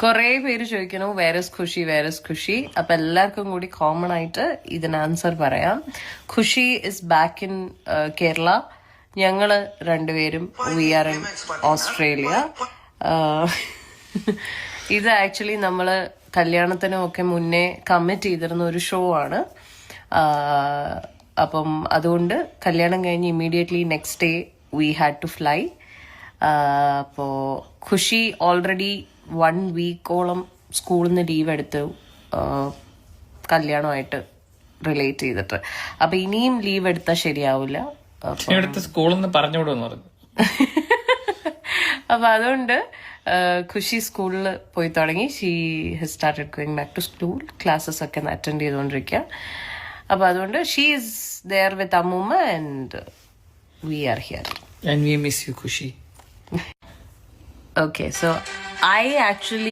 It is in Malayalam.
കുറെ പേര് ചോദിക്കണു വേറസ് ഖുഷി. അപ്പൊ എല്ലാവർക്കും കൂടി കോമൺ ആയിട്ട് ഇതിന് ആൻസർ പറയാം. Kushi is back in Kerala. ഞങ്ങള് രണ്ടുപേരും വി ആർ ഇൻ ഓസ്ട്രേലിയ. ഇത് ആക്ച്വലി നമ്മള് കല്യാണത്തിനും ഒക്കെ മുന്നേ കമ്മിറ്റ് ചെയ്തിരുന്ന ഒരു ഷോ ആണ്. അപ്പം അതുകൊണ്ട് കല്യാണം കഴിഞ്ഞ് immediately next day we had to fly. അപ്പോ ഖുഷി ഓൾറെഡി 1 വീക്കോളം സ്കൂളിൽ നിന്ന് ലീവ് എടുത്തു കല്യാണമായിട്ട് റിലേറ്റ് ചെയ്തിട്ട്. അപ്പൊ ഇനിയും ലീവ് എടുത്താൽ ശരിയാവില്ല. സ്കൂളിൽ നിന്ന് പറഞ്ഞുവിടുന്നു പറഞ്ഞു. അപ്പൊ അതുകൊണ്ട് ഖുഷി സ്കൂളിൽ പോയി തുടങ്ങി. She has started going back to school. Classes ഒക്കെ അറ്റൻഡ് ചെയ്തുകൊണ്ടിരിക്കുക. അപ്പൊ അതുകൊണ്ട് ഷീ ഈസ് ദെയർ വിത്ത് അമ്മൂമ്മ and we are here. And we miss you, Khushi. Okay, so I actually